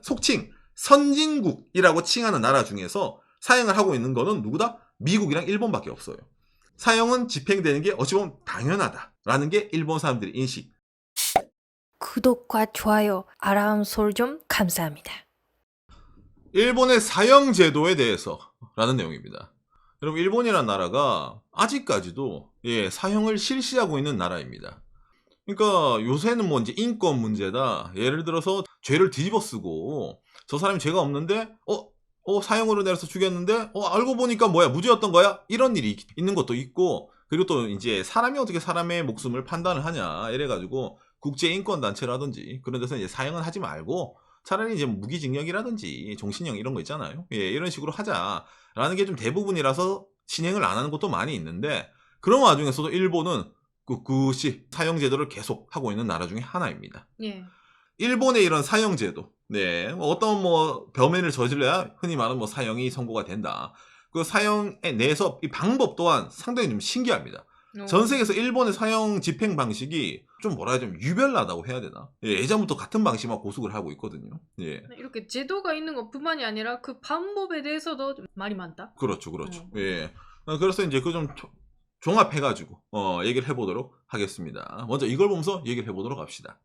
속칭 선진국이라고 칭하는 나라 중에서 사형을 하고 있는 거는 누구다? 미국이랑 일본밖에 없어요. 사형은 집행되는 게 어찌 보면 당연하다라는 게 일본 사람들의 인식. 구독과 좋아요, 알람 설정 감사합니다. 일본의 사형 제도에 대해서라는 내용입니다. 여러분, 일본이라는 나라가 아직까지도 사형을 실시하고 있는 나라입니다. 그러니까 요새는 뭐 이제 인권 문제다. 예를 들어서 죄를 뒤집어 쓰고 저 사람이 죄가 없는데 사형으로 내려서 죽였는데 알고 보니까 뭐야, 무죄였던 거야? 이런 일이 있는 것도 있고, 그리고 또 이제 사람이 어떻게 사람의 목숨을 판단을 하냐 이래가지고 국제인권단체라든지 그런 데서 이제 사형은 하지 말고 차라리 이제 무기징역이라든지 종신형 이런 거 있잖아요. 이런 식으로 하자라는 게 좀 대부분이라서 진행을 안 하는 것도 많이 있는데, 그런 와중에서도 일본은 꿋꿋이 사형제도를 계속 하고 있는 나라 중에 하나입니다. 예. 일본의 이런 사형제도, 어떤 뭐 범행을 저질러야 흔히 말하는 뭐 사형이 선고가 된다. 그 사형에 내에서 이 방법 또한 상당히 좀 신기합니다. 전 세계에서 일본의 사형 집행 방식이 좀 좀 유별나다고 해야 되나? 예전부터 같은 방식만 고수를 하고 있거든요. 이렇게 제도가 있는 것뿐만이 아니라 그 방법에 대해서도 좀 말이 많다. 그렇죠. 그래서 이제 그 좀 종합해가지고 얘기를 해보도록 하겠습니다. 먼저 이걸 보면서 얘기를 해보도록 합시다.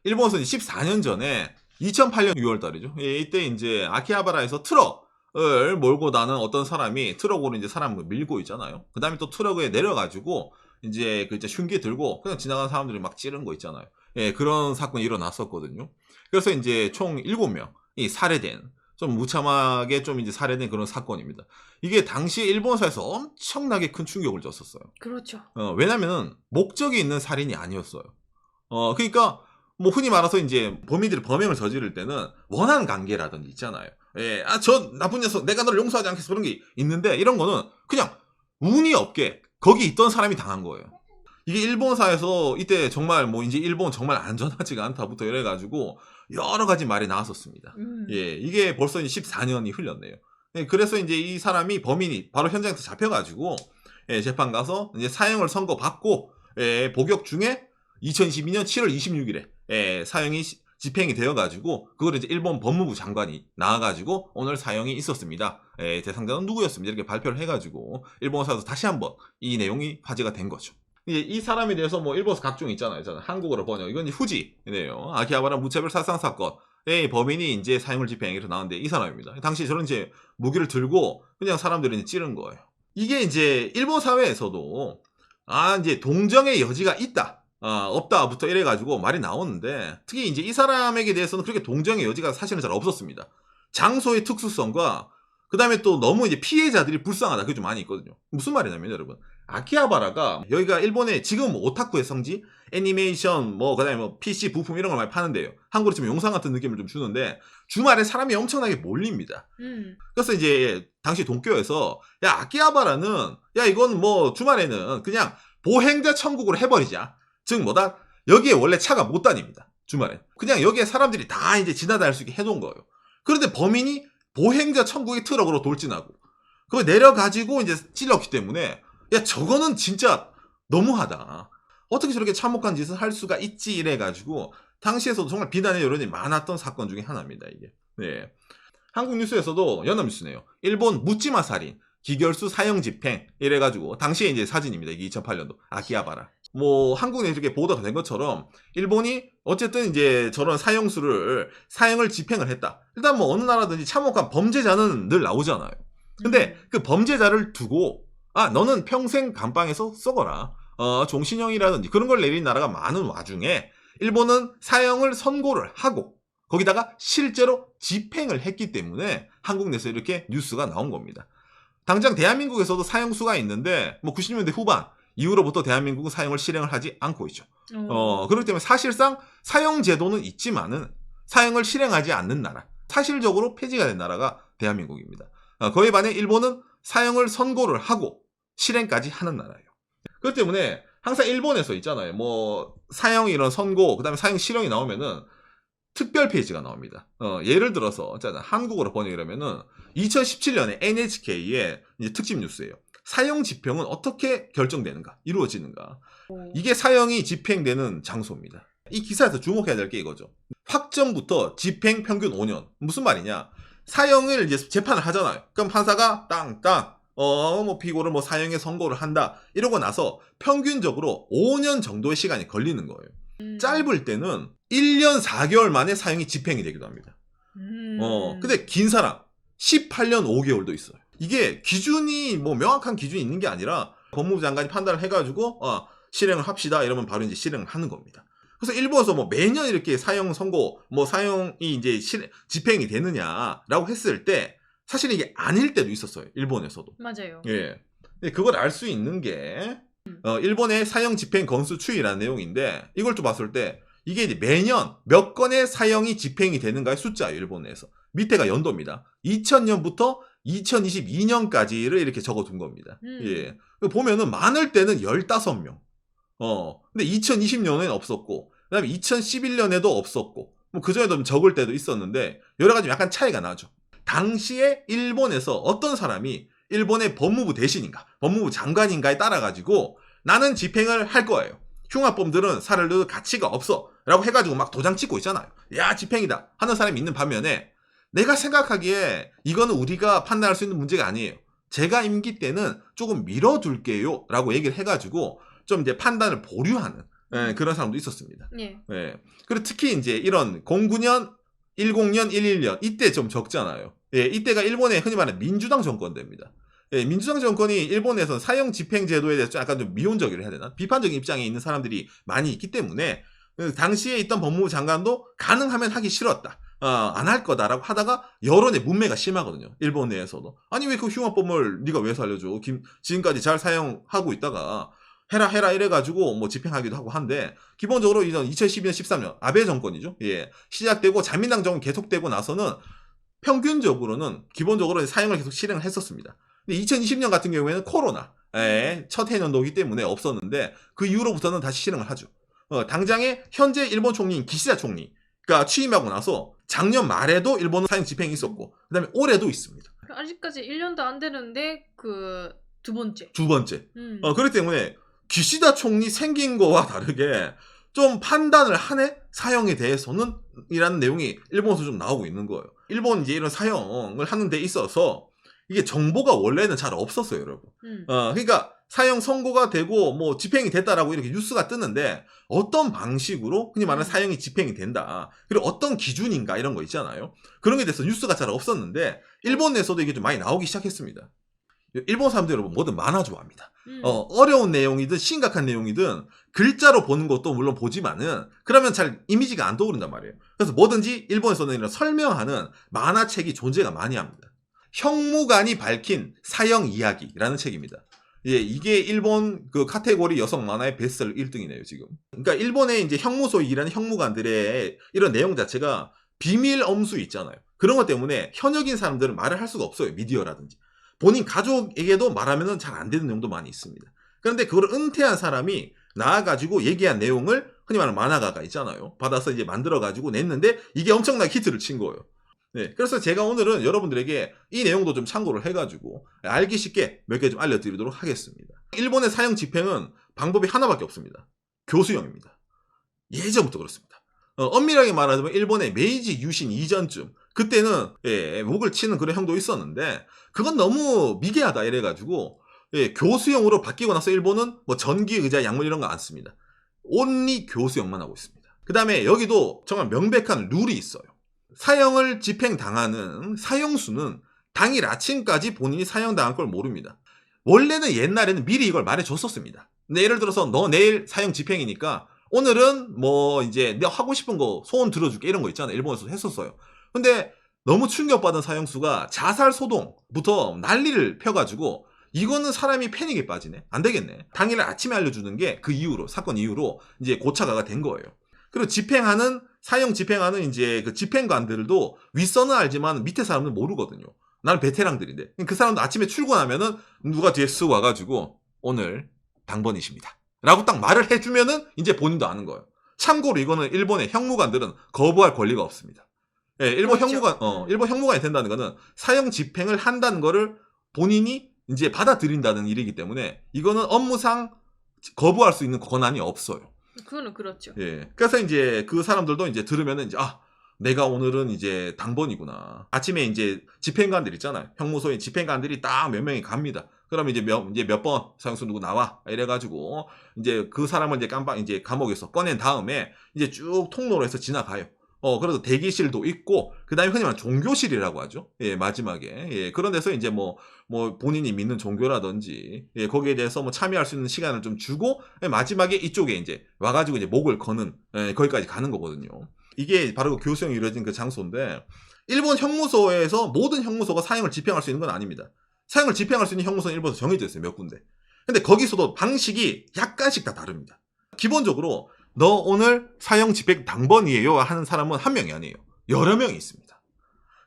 일본에서 14년 전에 2008년 6월 달이죠. 이때 이제 아키하바라에서 트럭을 몰고 나는 어떤 사람이 트럭으로 이제 사람을 밀고 있잖아요. 그 다음에 또 트럭에 내려가지고 이제 그 흉기 들고 그냥 지나가는 사람들이 막 찌른 거 있잖아요. 그런 사건이 일어났었거든요. 그래서 이제 총 7명이 살해된, 좀 무참하게 좀 이제 살해된 그런 사건입니다. 이게 당시 일본사에서 엄청나게 큰 충격을 줬었어요. 그렇죠. 왜냐면은 목적이 있는 살인이 아니었어요. 그러니까 뭐 흔히 말해서 이제 범인들이 범행을 저지를 때는 원한 관계라든지 있잖아요. 저 나쁜 녀석 내가 너를 용서하지 않겠어, 그런 게 있는데, 이런 거는 그냥 운이 없게 거기 있던 사람이 당한 거예요. 이게 일본사에서 이때 정말 뭐 이제 일본 정말 안전하지가 않다부터 이래가지고 여러 가지 말이 나왔었습니다. 이게 벌써 이제 14년이 흘렀네요. 그래서 이제 이 사람이 범인이 바로 현장에서 잡혀가지고 재판 가서 이제 사형을 선고받고 복역 중에 2022년 7월 26일에 사형이 집행이 되어가지고 그걸 이제 일본 법무부 장관이 나와가지고 오늘 사형이 있었습니다. 대상자는 누구였습니다. 이렇게 발표를 해가지고 일본사에서 다시 한번 이 내용이 화제가 된 거죠. 이 사람에 대해서 뭐 일본에서 각종 있잖아요. 한국어로 번역. 이건 이제 후지네요. 아키하바라 무차별 살상 사건의 범인이 이제 사형을 집행해서 나왔는데 이 사람입니다. 당시 저런 이제 무기를 들고 그냥 사람들을 이제 찌른 거예요. 이게 이제 일본 사회에서도 이제 동정의 여지가 있다, 없다부터 이래가지고 말이 나오는데, 특히 이제 이 사람에게 대해서는 그렇게 동정의 여지가 사실은 잘 없었습니다. 장소의 특수성과 그 다음에 또 너무 이제 피해자들이 불쌍하다, 그게 좀 많이 있거든요. 무슨 말이냐면 여러분, 아키하바라가 여기가 일본의 지금 오타쿠의 성지, 애니메이션 그 다음에 뭐 PC 부품 이런 걸 많이 파는데요. 한국으로 치면 용산 같은 느낌을 좀 주는데 주말에 사람이 엄청나게 몰립니다. 그래서 이제 당시 도쿄에서 아키하바라는 이건 뭐 주말에는 그냥 보행자 천국으로 해버리자. 즉 뭐다, 여기에 원래 차가 못 다닙니다. 주말에 그냥 여기에 사람들이 다 이제 지나다닐 수 있게 해놓은 거예요. 그런데 범인이 보행자 천국의 트럭으로 돌진하고 그걸 내려가지고 이제 찔렀기 때문에 저거는 진짜 너무하다, 어떻게 저렇게 참혹한 짓을 할 수가 있지, 이래가지고 당시에서도 정말 비난의 여론이 많았던 사건 중에 하나입니다. 이게 한국 뉴스에서도 연합뉴스네요. 일본 묻지마 살인 기결수 사형 집행 이래가지고 당시에 이제 사진입니다. 이게 2008년도 아키하바라. 뭐 한국에 이렇게 보도가 된 것처럼 일본이 어쨌든 이제 저런 사형을 집행을 했다. 일단 뭐 어느 나라든지 참혹한 범죄자는 늘 나오잖아요. 근데 그 범죄자를 두고 너는 평생 감방에서 썩어라, 종신형이라든지 그런 걸 내린 나라가 많은 와중에 일본은 사형을 선고를 하고 거기다가 실제로 집행을 했기 때문에 한국 내에서 이렇게 뉴스가 나온 겁니다. 당장 대한민국에서도 사형수가 있는데 뭐 90년대 후반 이후로부터 대한민국은 사형을 실행을 하지 않고 있죠. 그렇기 때문에 사실상 사형 제도는 있지만은 사형을 실행하지 않는 나라, 사실적으로 폐지가 된 나라가 대한민국입니다. 그에 반해 일본은 사형을 선고를 하고 실행까지 하는 나라예요. 그렇기 때문에 항상 일본에서 있잖아요. 뭐 사형 이런 선고, 그 다음에 사형 실형이 나오면은 특별 페이지가 나옵니다. 예를 들어서 한국어로 번역이라면은 2017년에 NHK의 이제 특집 뉴스예요. 사형 집행은 어떻게 결정되는가, 이루어지는가. 이게 사형이 집행되는 장소입니다. 이 기사에서 주목해야 될 게 이거죠. 확정부터 집행 평균 5년. 무슨 말이냐? 사형을 이제 재판을 하잖아요. 그럼 판사가 땅땅 뭐 피고를 뭐 사형에 선고를 한다. 이러고 나서 평균적으로 5년 정도의 시간이 걸리는 거예요. 짧을 때는 1년 4개월 만에 사형이 집행이 되기도 합니다. 근데 긴 사람 18년 5개월도 있어요. 이게 기준이 뭐 명확한 기준이 있는 게 아니라 법무부 장관이 판단을 해가지고 실행을 합시다 이러면 바로 이제 실행을 하는 겁니다. 그래서 일본에서 뭐 매년 이렇게 사형 선고, 뭐 사형이 이제 집행이 되느냐라고 했을 때 사실 이게 아닐 때도 있었어요. 일본에서도. 맞아요. 예. 그걸 알 수 있는 게 일본의 사형 집행 건수 추이라는 내용인데 이걸 또 봤을 때 이게 이제 매년 몇 건의 사형이 집행이 되는가의 숫자예요. 일본에서. 밑에가 연도입니다. 2000년부터 2022년까지를 이렇게 적어둔 겁니다. 예. 보면은 많을 때는 15명. 근데 2020년에는 없었고, 그 다음에 2011년에도 없었고, 뭐 그전에도 좀 적을 때도 있었는데, 여러 가지 약간 차이가 나죠. 당시에 일본에서 어떤 사람이 일본의 법무부 대신인가, 법무부 장관인가에 따라가지고 나는 집행을 할 거예요. 흉악범들은 살을 넣을 가치가 없어. 라고 해가지고 막 도장 찍고 있잖아요. 야, 집행이다. 하는 사람이 있는 반면에 내가 생각하기에 이거는 우리가 판단할 수 있는 문제가 아니에요. 제가 임기 때는 조금 밀어둘게요. 라고 얘기를 해가지고 좀 이제 판단을 보류하는 그런 사람도 있었습니다. 예. 예. 그리고 특히 이제 이런 09년, 10년, 11년 이때 좀 적잖아요. 예, 이때가 일본의 흔히 말하는 민주당 정권대입니다. 예, 민주당 정권이 일본에서는 사형 집행 제도에 대해서 약간 좀 미온적이라 해야 되나? 비판적인 입장에 있는 사람들이 많이 있기 때문에 당시에 있던 법무부 장관도 가능하면 하기 싫었다. 안 할 거다라고 하다가 여론의 문매가 심하거든요. 일본 내에서도. 아니 왜 그 흉악범을 네가 왜 살려줘? 지금까지 잘 사용하고 있다가 해라 이래가지고 뭐 집행하기도 하고 한데 기본적으로 이전 2012년 13년 아베 정권이죠. 예, 시작되고 자민당 정권 계속되고 나서는 평균적으로는 기본적으로 사형을 계속 실행을 했었습니다. 근데 2020년 같은 경우에는 코로나 첫 해년도이기 때문에 없었는데 그 이후로부터는 다시 실행을 하죠. 당장에 현재 일본 총리인 기시다 총리가 취임하고 나서 작년 말에도 일본은 사형 집행이 있었고 그다음에 올해도 있습니다. 아직까지 1년도 안 되는데 그 두 번째. 두 번째. 그렇기 때문에 기시다 총리 생긴 거와 다르게 좀 판단을 하네? 사형에 대해서는 이라는 내용이 일본에서 좀 나오고 있는 거예요. 일본 이제 이런 사형을 하는 데 있어서 이게 정보가 원래는 잘 없었어요, 여러분. 그러니까 사형 선고가 되고 뭐 집행이 됐다라고 이렇게 뉴스가 뜨는데 어떤 방식으로 흔히 말하는 사형이 집행이 된다. 그리고 어떤 기준인가 이런 거 있잖아요. 그런 게 대해서 뉴스가 잘 없었는데 일본 내에서도 이게 좀 많이 나오기 시작했습니다. 일본 사람들 여러분 뭐든 만화 좋아합니다. 어려운 내용이든 심각한 내용이든 글자로 보는 것도 물론 보지만은 그러면 잘 이미지가 안 떠오른단 말이에요. 그래서 뭐든지 일본에서는 이런 설명하는 만화책이 존재가 많이 합니다. 형무관이 밝힌 사형 이야기라는 책입니다. 예, 이게 일본 그 카테고리 여성 만화의 베스트셀러 1등이네요, 지금. 그러니까 일본의 이제 형무소위 일하는 형무관들의 이런 내용 자체가 비밀 엄수 있잖아요. 그런 것 때문에 현역인 사람들은 말을 할 수가 없어요, 미디어라든지. 본인 가족에게도 말하면 잘 안 되는 내용도 많이 있습니다. 그런데 그걸 은퇴한 사람이 나와가지고 얘기한 내용을 흔히 말하는 만화가가 있잖아요. 받아서 이제 만들어가지고 냈는데 이게 엄청나게 히트를 친 거예요. 네, 그래서 제가 오늘은 여러분들에게 이 내용도 좀 참고를 해가지고 알기 쉽게 몇 개 좀 알려드리도록 하겠습니다. 일본의 사형 집행은 방법이 하나밖에 없습니다. 교수형입니다. 예전부터 그렇습니다. 엄밀하게 말하자면 일본의 메이지 유신 이전쯤 그때는 목을 치는 그런 형도 있었는데 그건 너무 미개하다 이래가지고 교수형으로 바뀌고 나서 일본은 뭐 전기 의자 약물 이런 거 안 씁니다. 온리 교수형만 하고 있습니다. 그 다음에 여기도 정말 명백한 룰이 있어요. 사형을 집행당하는 사형수는 당일 아침까지 본인이 사형당할 걸 모릅니다. 원래는 옛날에는 미리 이걸 말해줬었습니다. 근데 예를 들어서 너 내일 사형 집행이니까 오늘은 뭐 이제 내가 하고 싶은 거 소원 들어줄게 이런 거 있잖아요. 일본에서 했었어요. 근데 너무 충격받은 사형수가 자살 소동부터 난리를 펴가지고 이거는 사람이 패닉에 빠지네. 안 되겠네. 당일 아침에 알려주는 게 그 이후로 사건 이후로 이제 고착화가 된 거예요. 그리고 사형 집행하는 이제 그 집행관들도 윗선은 알지만 밑에 사람은 모르거든요. 나는 베테랑들인데 그 사람도 아침에 출근하면은 누가 뒤에 쓱 와가지고 오늘 당번이십니다. 라고 딱 말을 해주면은 이제 본인도 아는 거예요. 참고로 이거는 일본의 형무관들은 거부할 권리가 없습니다. 예, 일본 그렇죠. 일본 형무관이 된다는 거는 사형 집행을 한다는 거를 본인이 이제 받아들인다는 일이기 때문에 이거는 업무상 거부할 수 있는 권한이 없어요. 그거는 그렇죠. 예. 그래서 이제 그 사람들도 이제 들으면은 이제 내가 오늘은 이제 당번이구나. 아침에 이제 집행관들 있잖아요. 형무소에 집행관들이 딱 몇 명이 갑니다. 그러면 이제 몇 번 사형수 누구 나와 이래가지고 이제 그 사람을 이제 이제 감옥에서 꺼낸 다음에 이제 쭉 통로로 해서 지나가요. 그래서 대기실도 있고, 그 다음에 흔히 말하는 종교실이라고 하죠. 예, 마지막에. 예, 그런 데서 이제 뭐 본인이 믿는 종교라든지, 예, 거기에 대해서 뭐 참여할 수 있는 시간을 좀 주고, 예, 마지막에 이쪽에 이제 와가지고 이제 목을 거는, 예, 거기까지 가는 거거든요. 이게 바로 그 교수형이 이루어진 그 장소인데, 일본 형무소에서 모든 형무소가 사형을 집행할 수 있는 건 아닙니다. 사형을 집행할 수 있는 형무소는 일본에서 정해져 있어요, 몇 군데. 근데 거기서도 방식이 약간씩 다 다릅니다. 기본적으로, 너 오늘 사형 집행 당번이에요 하는 사람은 한 명이 아니에요. 여러 명이 있습니다.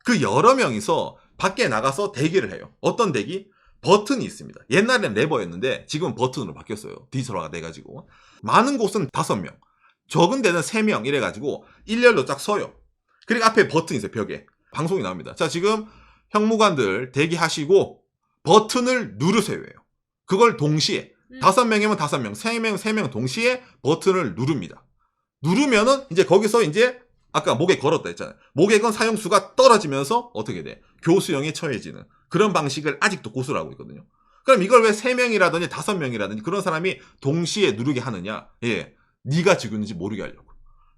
그 여러 명이서 밖에 나가서 대기를 해요. 어떤 대기? 버튼이 있습니다. 옛날에는 레버였는데 지금은 버튼으로 바뀌었어요. 디지털화가 돼가지고. 많은 곳은 5명, 적은 데는 3명 이래가지고 일렬로 쫙 서요. 그리고 앞에 버튼이 있어요. 벽에. 방송이 나옵니다. 자, 지금 형무관들 대기하시고 버튼을 누르세요. 그걸 동시에 5명이면 5명, 3명, 3명 동시에 버튼을 누릅니다. 누르면은 이제 거기서 이제 아까 목에 걸었다 했잖아요. 목에 건 사형수가 떨어지면서 어떻게 돼? 교수형에 처해지는 그런 방식을 아직도 고수를 하고 있거든요. 그럼 이걸 왜 3명이라든지 5명이라든지 그런 사람이 동시에 누르게 하느냐? 예, 네가 죽였는지 모르게 하려고.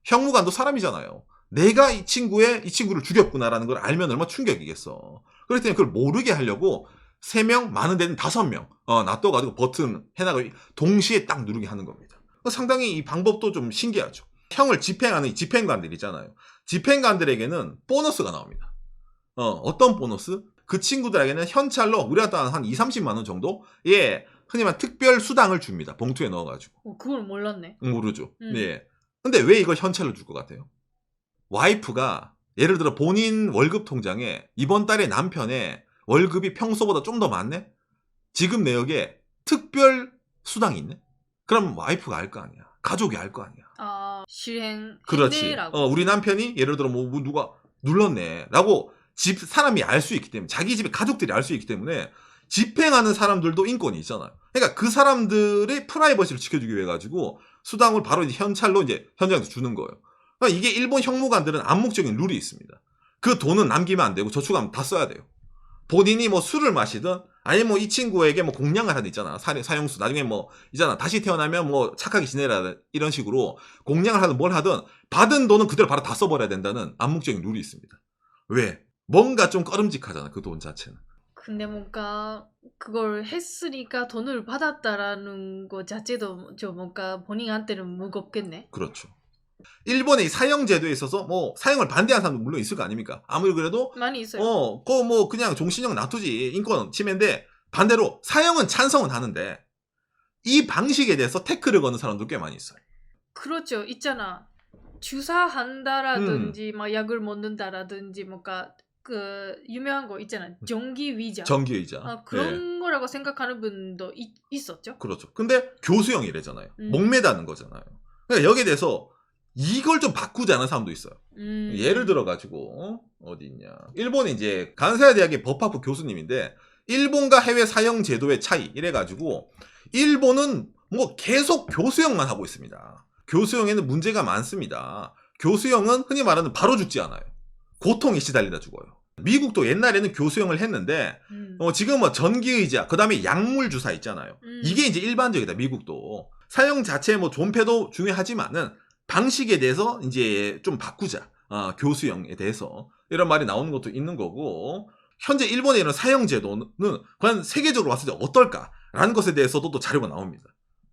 형무관도 사람이잖아요. 내가 이 친구를 죽였구나라는 걸 알면 얼마나 충격이겠어. 그랬더니 그걸 모르게 하려고 3명, 많은 데는 5명, 놔둬가지고 버튼 해나가고 동시에 딱 누르게 하는 겁니다. 상당히 이 방법도 좀 신기하죠. 형을 집행하는 이 집행관들 있잖아요. 집행관들에게는 보너스가 나옵니다. 어떤 보너스? 그 친구들에게는 현찰로 우리가 한 2, 30만 원 정도? 예, 흔히 말하는 특별 수당을 줍니다. 봉투에 넣어가지고. 그걸 몰랐네. 모르죠. 네. 근데 왜 이걸 현찰로 줄 것 같아요? 와이프가 예를 들어 본인 월급 통장에 이번 달에 남편의 월급이 평소보다 좀 더 많네? 지급 내역에 특별 수당이 있네? 그럼 와이프가 알 거 아니야. 가족이 알 거 아니야. 실행 그렇지. 했네라고. 우리 남편이 예를 들어 뭐 누가 눌렀네 라고 집 사람이 알 수 있기 때문에, 자기 집에 가족들이 알 수 있기 때문에 집행하는 사람들도 인권이 있잖아요. 그러니까 그 사람들의 프라이버시를 지켜주기 위해 가지고 수당을 바로 이제 현찰로 이제 현장에서 주는 거예요. 그러니까 이게 일본 형무관들은 암묵적인 룰이 있습니다. 그 돈은 남기면 안 되고 저축하면 다 써야 돼요. 본인이 뭐 술을 마시든 아니면 뭐 이 친구에게 뭐 공양을 하든 있잖아. 사형수 나중에 뭐 있잖아. 다시 태어나면 뭐 착하게 지내라 이런 식으로 공양을 하든 뭘 하든 받은 돈은 그대로 바로 다 써버려야 된다는 암묵적인 룰이 있습니다. 왜? 뭔가 좀 꺼름직하잖아. 그 돈 자체는. 근데 뭔가 그걸 했으니까 돈을 받았다라는 거 자체도 좀 뭔가 본인한테는 무겁겠네. 그렇죠. 일본의 이 사형제도에 있어서 뭐 사형을 반대하는 사람도 물론 있을 거 아닙니까? 아무리 그래도 많이 있어요. 그거 뭐 그냥 종신형 놔두지, 인권 침해인데, 반대로 사형은 찬성은 하는데 이 방식에 대해서 태클을 거는 사람도 꽤 많이 있어요. 그렇죠. 있잖아. 주사한다라든지 막 약을 먹는다라든지 뭔가 그 유명한 거 있잖아. 정기의자. 정기의자. 그런 거라고 생각하는 분도 있었죠. 그렇죠. 근데 교수형이래잖아요. 목매다는 거잖아요. 그러니까 여기에 대해서 이걸 좀 바꾸자는 사람도 있어요. 예를 들어가지고 어디 있냐. 일본의 이제 간세야 대학의 법학부 교수님인데, 일본과 해외 사형 제도의 차이 이래가지고 일본은 뭐 계속 교수형만 하고 있습니다. 교수형에는 문제가 많습니다. 교수형은 흔히 말하는 바로 죽지 않아요. 고통에 시달리다 죽어요. 미국도 옛날에는 교수형을 했는데 지금 뭐 전기의자, 그 다음에 약물 주사 있잖아요. 이게 이제 일반적이다. 미국도 사형 자체 뭐 존폐도 중요하지만은 방식에 대해서 이제 좀 바꾸자. 교수형에 대해서 이런 말이 나오는 것도 있는 거고, 현재 일본의 이런 사형 제도는 과연 세계적으로 봤을 때 어떨까라는 것에 대해서도 또 자료가 나옵니다.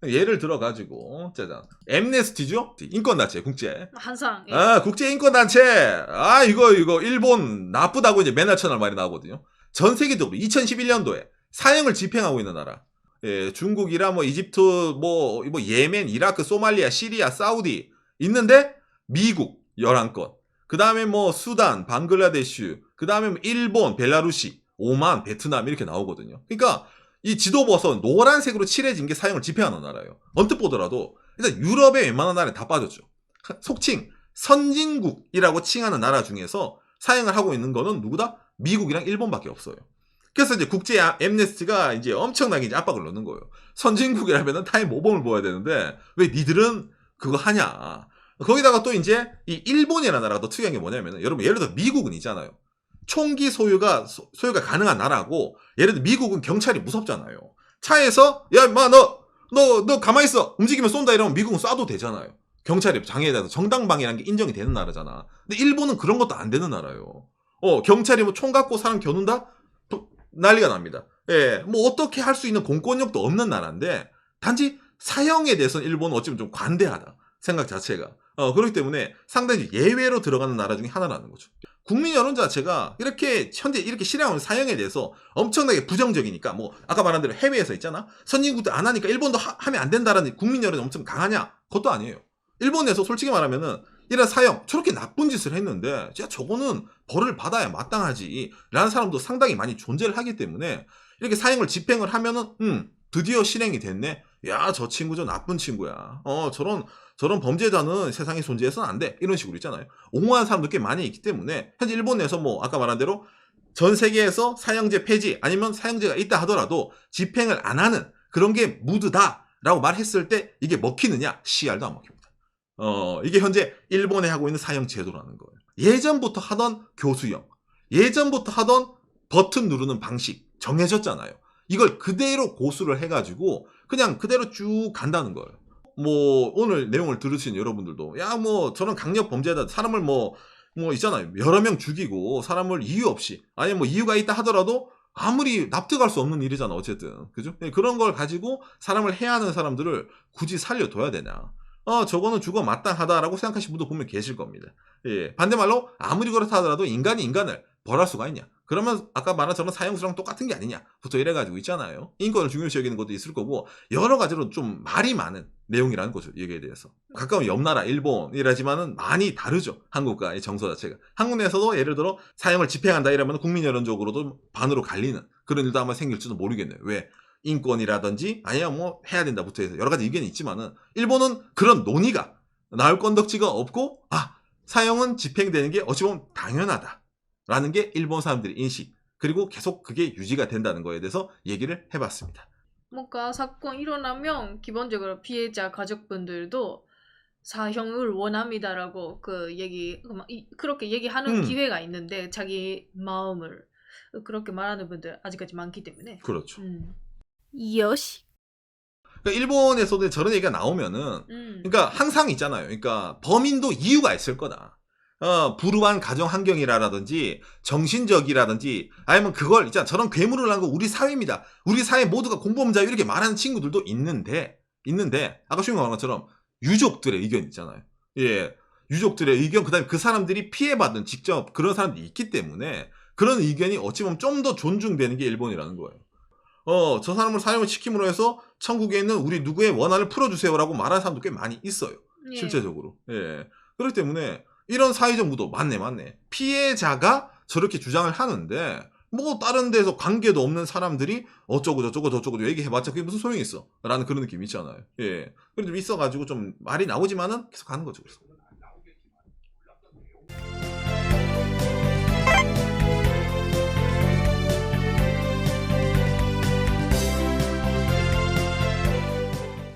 예를 들어가지고 짜잔, 엠네스티죠? 인권단체 국제. 항상. 예. 국제 인권단체. 이거 일본 나쁘다고 이제 맨날 쳐날 말이 나오거든요. 전 세계적으로 2011년도에 사형을 집행하고 있는 나라. 예, 중국이랑 뭐 이집트, 뭐 예멘, 이라크, 소말리아, 시리아, 사우디 있는데 미국 11건. 그 다음에 뭐 수단, 방글라데시, 그 다음에 뭐 일본, 벨라루시, 오만, 베트남 이렇게 나오거든요. 그러니까 이 지도 보서 노란색으로 칠해진 게 사형을 집행하는 나라예요. 언뜻 보더라도 일단 유럽의 웬만한 나라에 다 빠졌죠. 속칭 선진국이라고 칭하는 나라 중에서 사형을 하고 있는 거는 누구다? 미국이랑 일본밖에 없어요. 그래서 이제 국제 엠네스티가 이제 엄청나게 이제 압박을 넣는 거예요. 선진국이라면은 타임 모범을 보여야 되는데 왜 니들은 그거 하냐. 거기다가 또 이제 이 일본이라는 나라가 또 특이한 게 뭐냐면은 여러분 예를 들어 미국은 있잖아요. 총기 소유가 가능한 나라고 예를 들어 미국은 경찰이 무섭잖아요. 차에서 야 임마 너 가만히 있어 움직이면 쏜다 이러면 미국은 쏴도 되잖아요. 경찰이 장애에 대해서 정당방위라는 게 인정이 되는 나라잖아. 근데 일본은 그런 것도 안 되는 나라예요. 경찰이 뭐 총 갖고 사람 겨눈다? 난리가 납니다. 예, 뭐 어떻게 할 수 있는 공권력도 없는 나라인데 단지 사형에 대해서는 일본은 어찌보면 좀 관대하다. 생각 자체가. 그렇기 때문에 상당히 예외로 들어가는 나라 중에 하나라는 거죠. 국민 여론 자체가 이렇게 현재 이렇게 실행하는 사형에 대해서 엄청나게 부정적이니까 뭐 아까 말한 대로 해외에서 있잖아. 선진국도 안 하니까 일본도 하면 안 된다라는 국민 여론이 엄청 강하냐? 그것도 아니에요. 일본에서 솔직히 말하면은 이런 사형 저렇게 나쁜 짓을 했는데 진짜 저거는 벌을 받아야 마땅하지 라는 사람도 상당히 많이 존재를 하기 때문에 이렇게 사형을 집행을 하면은 드디어 실행이 됐네. 야, 저 친구 저 나쁜 친구야. 저런 범죄자는 세상에 존재해서는 안 돼. 이런 식으로 있잖아요. 옹호하는 사람도 꽤 많이 있기 때문에 현재 일본 내에서 뭐 아까 말한 대로 전 세계에서 사형제 폐지 아니면 사형제가 있다 하더라도 집행을 안 하는 그런 게 무드다라고 말했을 때 이게 먹히느냐? 씨알도 안 먹힙니다. 이게 현재 일본에 하고 있는 사형 제도라는 거예요. 예전부터 하던 교수형, 예전부터 하던 버튼 누르는 방식 정해졌잖아요. 이걸 그대로 고수를 해가지고 그냥 그대로 쭉 간다는 거예요. 뭐 오늘 내용을 들으신 여러분들도 야 뭐 저런 강력 범죄다 사람을 뭐 있잖아요. 여러 명 죽이고 사람을 이유 없이 아니 뭐 이유가 있다 하더라도 아무리 납득할 수 없는 일이잖아 어쨌든 그죠? 그런 걸 가지고 사람을 해하는 사람들을 굳이 살려둬야 되냐? 저거는 죽어 마땅하다라고 생각하시는 분도 분명 계실 겁니다. 예, 반대말로 아무리 그렇다 하더라도 인간이 인간을 벌할 수가 있냐? 그러면 아까 말한 저런 사형수랑 똑같은 게 아니냐부터 이래가지고 있잖아요. 인권을 중요시 여기는 것도 있을 거고 여러 가지로 좀 말이 많은 내용이라는 거죠. 여기에 대해서. 가까운 옆나라 일본이라지만은 많이 다르죠. 한국과의 정서 자체가. 한국 내에서도 예를 들어 사형을 집행한다 이러면 국민 여론적으로도 반으로 갈리는 그런 일도 아마 생길지도 모르겠네요. 왜? 인권이라든지 아니면 뭐 해야 된다부터 해서 여러 가지 의견이 있지만은 일본은 그런 논의가 나올 건덕지가 없고 사형은 집행되는 게 어찌 보면 당연하다라는 게 일본 사람들의 인식 그리고 계속 그게 유지가 된다는 거에 대해서 얘기를 해봤습니다. 뭔가 사건 일어나면 기본적으로 피해자 가족분들도 사형을 원합니다라고 그렇게 얘기하는 기회가 있는데 자기 마음을 그렇게 말하는 분들 아직까지 많기 때문에 그렇죠. 요시. 그러니까 일본에서도 저런 얘기가 나오면은 그러니까 항상 있잖아요. 그러니까 범인도 이유가 있을 거다. 불우한 가정 환경이라든지 정신적이라든지 아니면 그걸 있잖아. 저런 괴물을 한 거 우리 사회입니다. 우리 사회 모두가 공범자예요. 이렇게 말하는 친구들도 있는데 아까 슈잉가 말한 것처럼 유족들의 의견 있잖아요. 예. 유족들의 의견 그다음에 그 사람들이 피해받은 직접 그런 사람들이 있기 때문에 그런 의견이 어찌 보면 좀 더 존중되는 게 일본이라는 거예요. 저 사람을 사형을 시킴으로 해서 천국에 있는 우리 누구의 원한을 풀어주세요라고 말하는 사람도 꽤 많이 있어요. 예. 실제적으로. 예. 그렇기 때문에 이런 사회적 무도 맞네. 피해자가 저렇게 주장을 하는데 뭐 다른 데서 관계도 없는 사람들이 어쩌고 저쩌고 얘기해봤자 그게 무슨 소용이 있어? 라는 그런 느낌이 있잖아요. 예. 그래도 좀 있어가지고 좀 말이 나오지만은 계속 가는 거죠. 그래서.